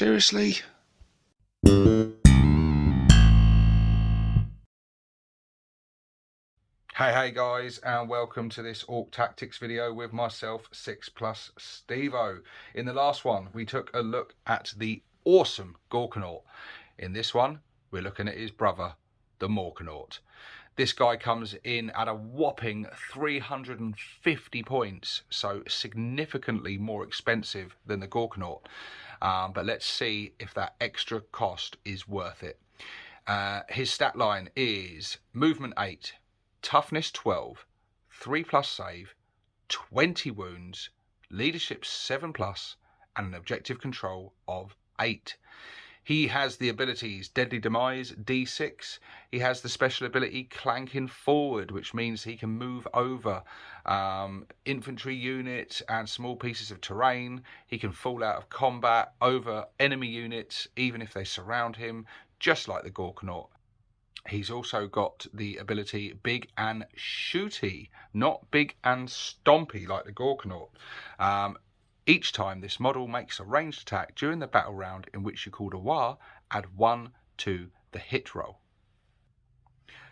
Seriously? Hey guys, and welcome to this Ork Tactics video with myself, 6+ Stevo. In the last one, we took a look at the awesome Morkanaut. In this one, we're looking at his brother, the Morkanaut. This guy comes in at a whopping 350 points, so significantly more expensive than the Morkanaut. But let's see if that extra cost is worth it. His stat line is movement 8, toughness 12, 3+ save, 20 wounds, leadership 7+, and an objective control of 8. He has the abilities Deadly Demise, D6. He has the special ability Clanking Forward, which means he can move over infantry units and small pieces of terrain. He can fall out of combat over enemy units, even if they surround him, just like the Morkanaut. He's also got the ability Big and Shooty, not Big and Stompy like the Morkanaut. Each time this model makes a ranged attack during the battle round in which you called a war, add 1 to the hit roll.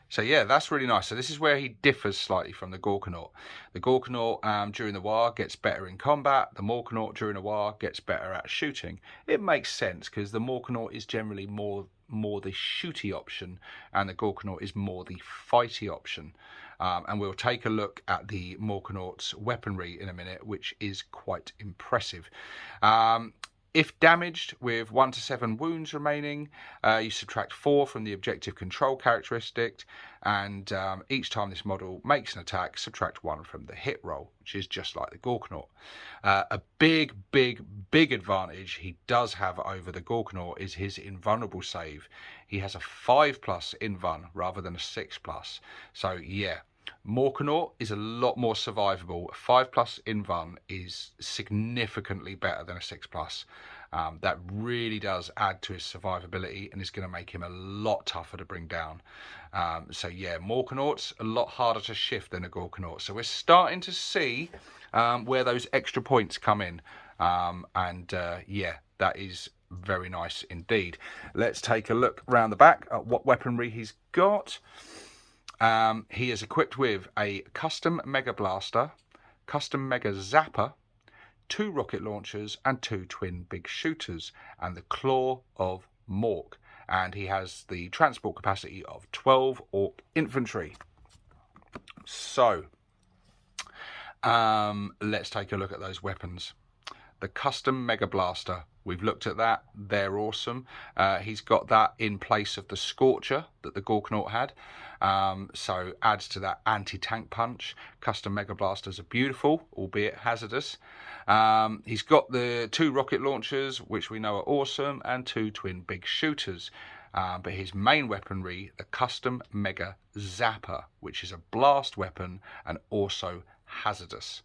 So yeah, that's really nice. So this is where he differs slightly from the Morkanaut. The Morkanaut during the war gets better in combat. The Morkanaut during a war gets better at shooting. It makes sense because the Morkanaut is generally more the shooty option, and the Morkanaut is more the fighty option. And we'll take a look at the Morkanaut's weaponry in a minute, which is quite impressive. If damaged with 1 to 7 wounds remaining, you subtract 4 from the objective control characteristic, and each time this model makes an attack, subtract 1 from the hit roll, which is just like the Morkanaut. A big advantage he does have over the Morkanaut is his invulnerable save. He has a 5+ invuln rather than a 6+. So yeah, Morkanaut is a lot more survivable. A 5+ invuln is significantly better than a 6+. That really does add to his survivability and is going to make him a lot tougher to bring down. So yeah, Morkanaut's a lot harder to shift than a Morkanaut. So we're starting to see where those extra points come in. Yeah, that is very nice indeed. Let's take a look around the back at what weaponry he's got. He is equipped with a custom Mega Blaster, custom Mega Zapper, 2 rocket launchers and 2 twin big shooters, and the Claw of Mork. And he has the transport capacity of 12 Ork infantry. So, let's take a look at those weapons. The custom Mega Blaster, we've looked at that, they're awesome. He's got that in place of the Scorcher that the Morkanaut had, so adds to that anti-tank punch. Custom Mega Blasters are beautiful, albeit hazardous. He's got the 2 rocket launchers, which we know are awesome, and 2 twin big shooters. But his main weaponry, the custom Mega Zapper, which is a blast weapon and also hazardous.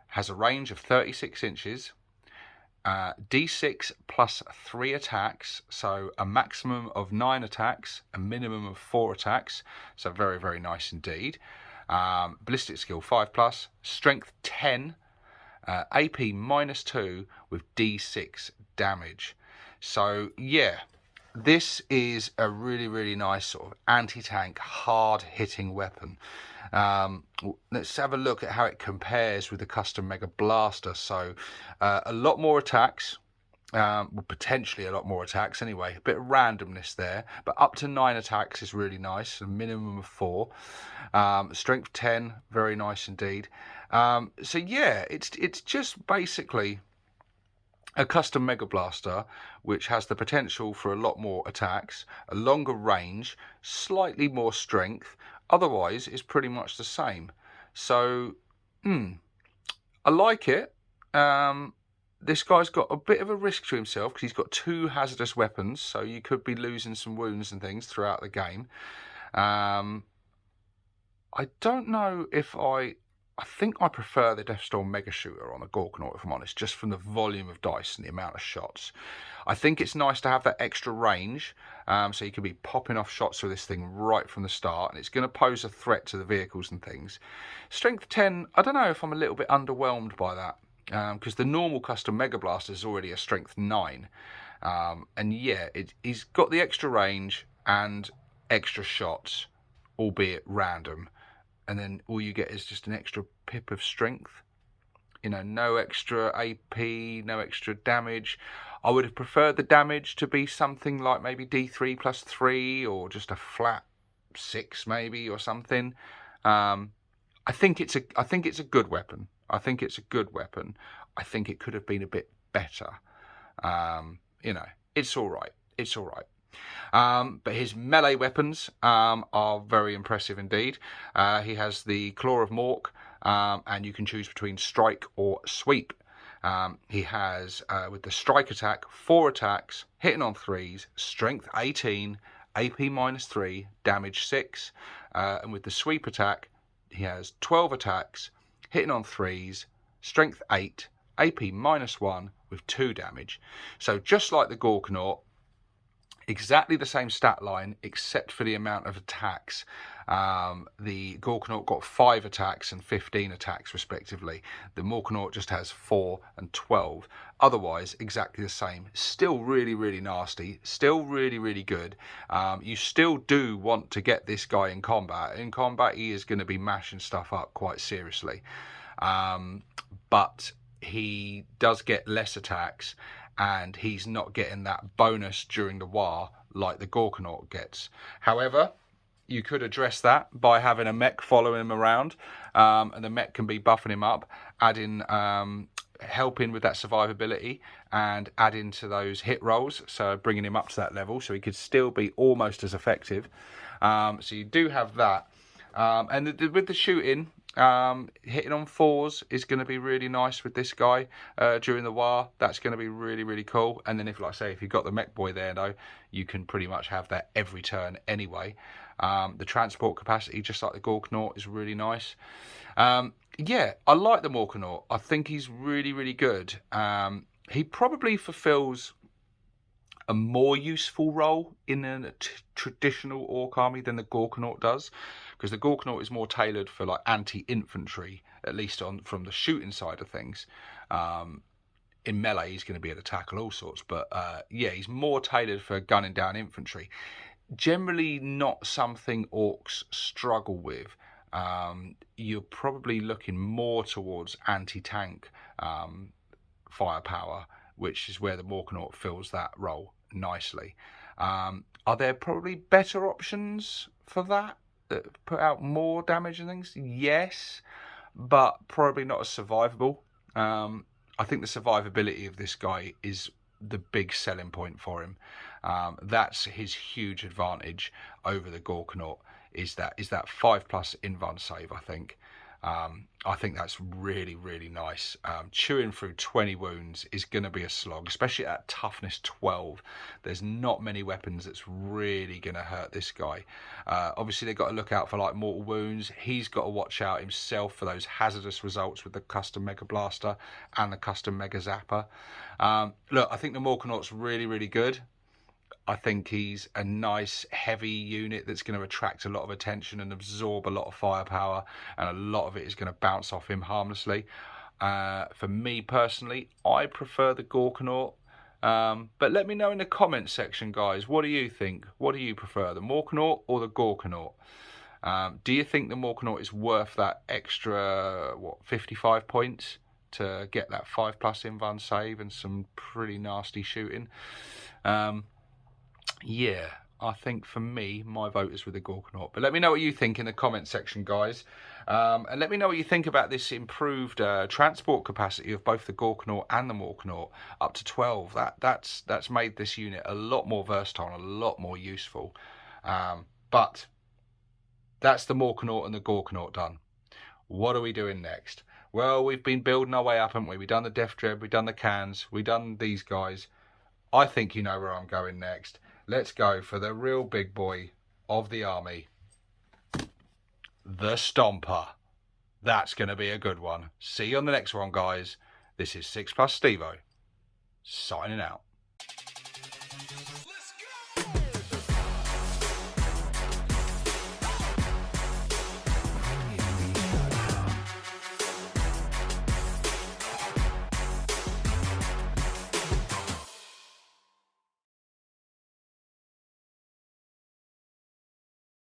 Has a range of 36 inches, D6 plus 3 attacks, so a maximum of 9 attacks, a minimum of 4 attacks, so very nice indeed. Ballistic skill 5+, strength 10, AP -2 with D6 damage. So yeah, this is a really nice sort of anti-tank, hard-hitting weapon. Let's have a look at how it compares with the custom Mega Blaster. So a lot more attacks, well, potentially a lot more attacks anyway, a bit of randomness there, but up to 9 attacks is really nice, a minimum of 4. Strength 10, very nice indeed. So yeah, it's just basically a custom Mega Blaster which has the potential for a lot more attacks, a longer range, slightly more strength. Otherwise it's pretty much the same. So I like it. This guy's got a bit of a risk to himself because he's got 2 hazardous weapons, so you could be losing some wounds and things throughout the game. I don't know if I think I prefer the Deathstorm Mega Shooter on the Morkanaut, if I'm honest, just from the volume of dice and the amount of shots. I think it's nice to have that extra range, so you can be popping off shots with this thing right from the start, and it's going to pose a threat to the vehicles and things. Strength 10, I don't know if I'm a little bit underwhelmed by that, because the normal custom Mega Blaster is already a strength 9. And yeah, he's got the extra range and extra shots, albeit random. And then all you get is just an extra pip of strength. You know, no extra AP, no extra damage. I would have preferred the damage to be something like maybe D3 plus 3, or just a flat 6 maybe, or something. I think it's a good weapon. I think it's a good weapon. I think it could have been a bit better. You know, it's all right. It's all right. But his melee weapons are very impressive indeed. He has the Claw of Mork, and you can choose between strike or sweep. He has, with the strike attack, 4 attacks, hitting on 3s, strength 18, AP -3, damage 6. And with the sweep attack, he has 12 attacks, hitting on 3s, strength 8, AP -1 with 2 damage. So just like the Morkanaut, exactly the same stat line except for the amount of attacks. The Morkanaut got 5 attacks and 15 attacks respectively. The Morkanaut just has 4 and 12. Otherwise, exactly the same. Still really, really nasty. Still really, really good. You still do want to get this guy in combat. In combat, he is going to be mashing stuff up quite seriously. But he does get less attacks, and he's not getting that bonus during the war like the Morkanaut gets. However, you could address that by having a mech following him around, and the mech can be buffing him up, adding, helping with that survivability, and adding to those hit rolls, so bringing him up to that level, so he could still be almost as effective. So you do have that, and with the shooting, hitting on 4s is going to be really nice with this guy during the war. That's going to be really, really cool. And then, if, like I say, if you've got the mech boy there, though, you can pretty much have that every turn anyway. The transport capacity, just like the Morkanaut, is really nice. Yeah, I like the Morkanaut. I think he's really, really good. He probably fulfills a more useful role in a traditional Ork army than the Morkanaut does, because the Morkanaut is more tailored for like anti-infantry, at least from the shooting side of things. In melee, he's going to be able to tackle all sorts, but yeah, he's more tailored for gunning down infantry. Generally not something Orks struggle with. You're probably looking more towards anti-tank firepower, which is where the Morkanaut fills that role nicely. Are there probably better options for that put out more damage and things? Yes, but probably not as survivable. I think the survivability of this guy is the big selling point for him. That's his huge advantage over the Morkanaut, is that 5+ invuln save, I think. I think that's really, really nice. Chewing through 20 wounds is going to be a slog, especially at toughness 12. There's not many weapons that's really going to hurt this guy. Obviously, they've got to look out for like mortal wounds. He's got to watch out himself for those hazardous results with the custom Mega Blaster and the custom Mega Zapper. Look, I think the Morkanaut's really, really good. I think he's a nice heavy unit that's going to attract a lot of attention and absorb a lot of firepower, and a lot of it is going to bounce off him harmlessly. For me personally, I prefer the Morkanaut, but let me know in the comments section, guys. What do you think? What do you prefer, the Morkanaut or the Morkanaut? Do you think the Morkanaut is worth that extra 55 points to get that 5+ invuln save and some pretty nasty shooting? Yeah, I think for me, my vote is with the Morkanaut. But let me know what you think in the comment section, guys. And let me know what you think about this improved transport capacity of both the Morkanaut and the Morkanaut, up to 12. That's made this unit a lot more versatile and a lot more useful. But that's the Morkanaut and the Morkanaut done. What are we doing next? Well, we've been building our way up, haven't we? We've done the Death Dread, we've done the Cans, we've done these guys. I think you know where I'm going next. Let's go for the real big boy of the army, the Stomper. That's going to be a good one. See you on the next one, guys. This is 6+ Stevo, signing out.